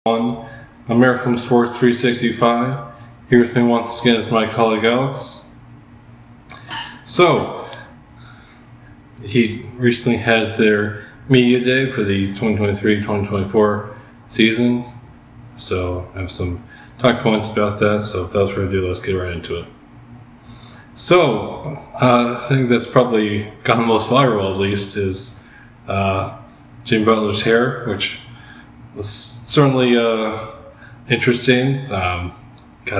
on American Sports 365. Here with me once again is my colleague Alex. So, he recently had their media day for the 2023-2024 season. So, I have some talk points about that. So, without further ado, let's get right into it. So, I think that's probably gone the most viral, at least, is Jimmy Butler's hair, which was certainly interesting. Kind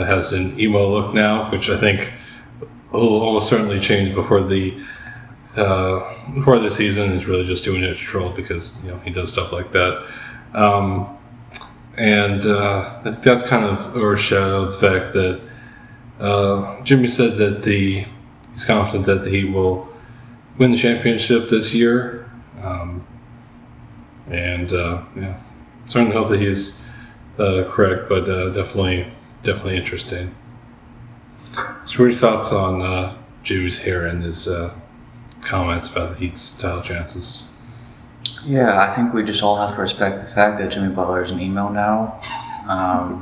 of has an emo look now, which I think will almost certainly change before the season. Is really just doing it to troll because he does stuff like that, and I think that's kind of overshadowed the fact that Jimmy said that he's confident that he will win the championship this year, and certainly hope that he's correct, but definitely interesting. So what are your thoughts on Jimmy's hair and his comments about the Heat's title chances? Yeah, I think we just all have to respect the fact that Jimmy Butler is an emo now.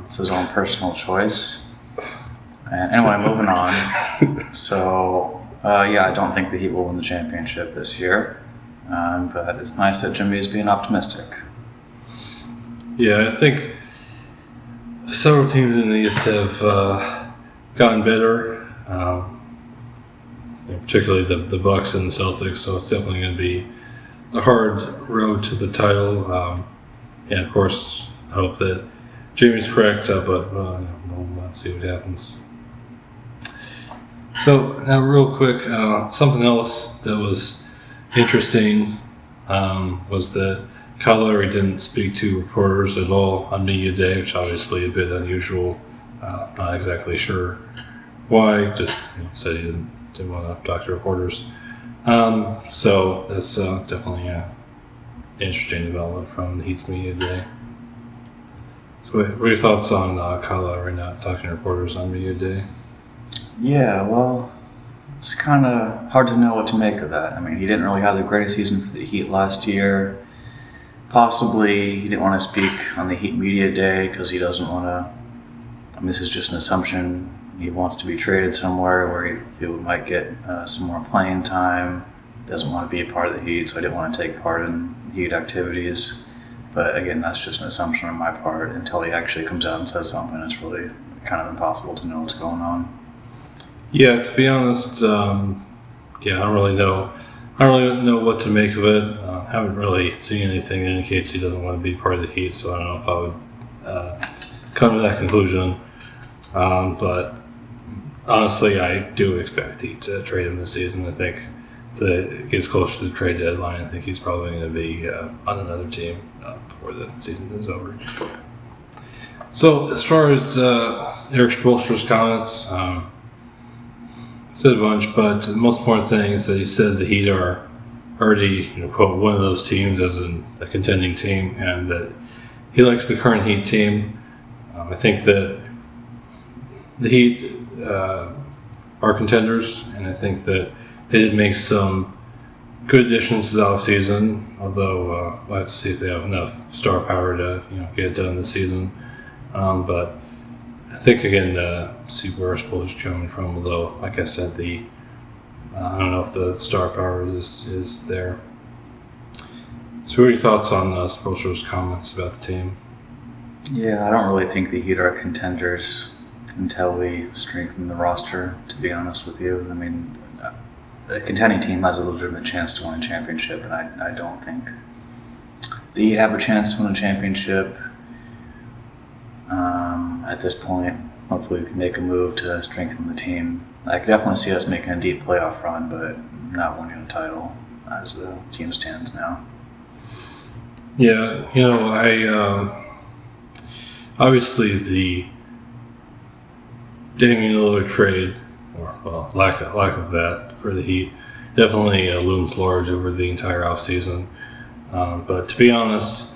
It's his own personal choice. And anyway, moving on. So, I don't think the Heat will win the championship this year. But it's nice that Jimmy is being optimistic. Yeah, I think several teams in the East have gotten better, particularly the Bucks and the Celtics. So it's definitely going to be a hard road to the title. Of course, I hope that Jimmy's correct, but we'll see what happens. So now, real quick, something else that was interesting was that Kyle Lowry didn't speak to reporters at all on media day, which obviously a bit unusual. Not exactly sure why. Just said he didn't want to talk to reporters. So that's definitely an interesting development from the Heat's media day. So what are your thoughts on Kyle Lowry not talking to reporters on media day? Yeah, well, it's kind of hard to know what to make of that. I mean, he didn't really have the greatest season for the Heat last year. Possibly he didn't want to speak on the Heat media day because he doesn't want to. This is just an assumption. He wants to be traded somewhere where he might get some more playing time. Doesn't want to be a part of the Heat, so he didn't want to take part in Heat activities. But again, that's just an assumption on my part. Until he actually comes out and says something, it's really kind of impossible to know what's going on. Yeah, to be honest, I don't really know what to make of it. I haven't really seen anything that indicates he doesn't want to be part of the Heat, so I don't know if I would come to that conclusion. But honestly, I do expect the Heat to trade him this season. I think that it gets closer to the trade deadline. I think he's probably going to be on another team before the season is over. So as far as Eric Spoelstra's comments, said a bunch, but the most important thing is that he said the Heat are already, quote, one of those teams as a contending team, and that he likes the current Heat team. I think that the Heat are contenders, and I think that they did make some good additions to the offseason, although we'll have to see if they have enough star power to get it done this season. But I think again, see where Spoelstra's coming from. Although, like I said, I don't know if the star power is there. So, what are your thoughts on Spoelstra's comments about the team? Yeah, I don't really think the Heat are contenders until we strengthen the roster. To be honest with you, I mean, a contending team has a legitimate chance to win a championship, and I don't think the Heat have a chance to win a championship. At this point, hopefully we can make a move to strengthen the team. I could definitely see us making a deep playoff run, but not winning a title as the team stands now. Yeah, I obviously the Damian Lillard trade, or lack of that for the Heat, definitely looms large over the entire offseason. But to be honest,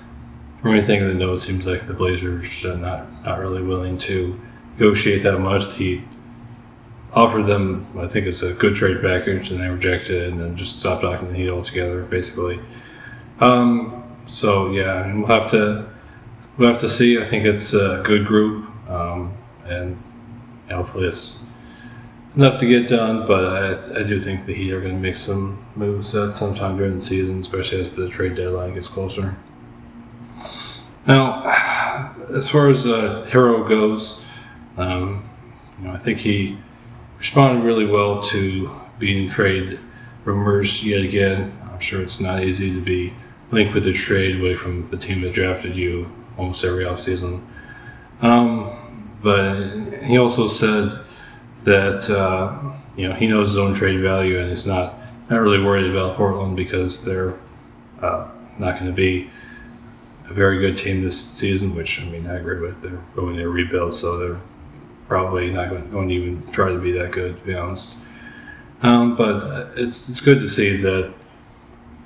from anything that I know, it seems like the Blazers are not really willing to negotiate that much. The Heat offered them, I think it's a good trade package, and they rejected it and then just stopped talking to the Heat altogether, basically. So yeah, we'll we'll have to see. I think it's a good group, and hopefully it's enough to get done. But I do think the Heat are going to make some moves at some time during the season, especially as the trade deadline gets closer. Now, as far as Hero goes, I think he responded really well to being trade rumors yet again. I'm sure it's not easy to be linked with a trade away from the team that drafted you almost every offseason. But he also said that he knows his own trade value, and he's not really worried about Portland because they're not going to be a very good team this season, which I agree with. They're going to rebuild, so they're probably not going to even try to be that good, to be honest. But it's good to see that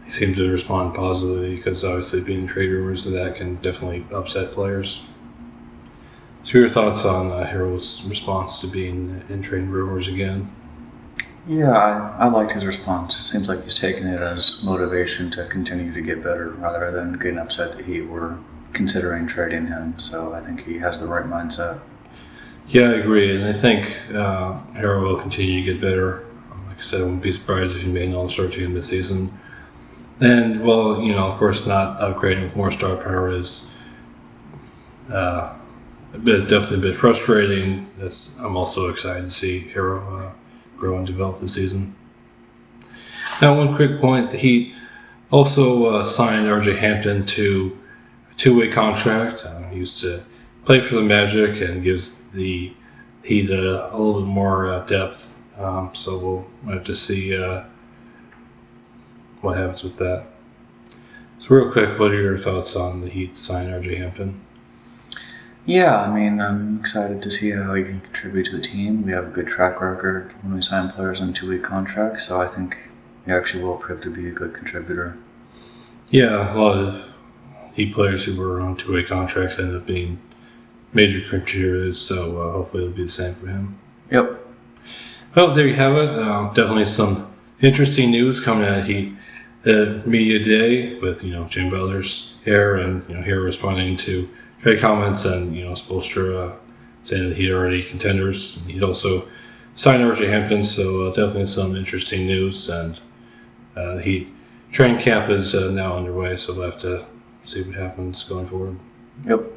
he seems to respond positively, because obviously being trade rumors, that can definitely upset players. So your thoughts on Hero's response to being in trade rumors again? Yeah, I liked his response. It seems like he's taking it as motivation to continue to get better rather than getting upset that he were considering trading him. So I think he has the right mindset. Yeah, I agree. And I think Hero will continue to get better. Like I said, I wouldn't be surprised if he made an all-star team this season. And, well, of course, not upgrading with more star power is definitely a bit frustrating. I'm also excited to see Hero grow and develop this season. Now, one quick point: the Heat also signed R.J. Hampton to a two-way contract. He used to play for the Magic and gives the Heat a little bit more depth. So we'll have to see what happens with that. So real quick, what are your thoughts on the Heat signing R.J. Hampton? Yeah, I'm excited to see how he can contribute to the team. We have a good track record when we sign players on two-way contracts, so I think he actually will prove to be a good contributor. Yeah, a lot of Heat players who were on two-way contracts end up being major contributors, so hopefully it'll be the same for him. Yep. Well, there you have it. Definitely some interesting news coming out of Heat Media Day with, Jim Butler's hair and, here responding to trade comments, and, Spoelstra saying that Heat are already contenders. And he'd also signed R.J. Hampton, so definitely some interesting news. And the Heat training camp is now underway, so we'll have to see what happens going forward. Yep.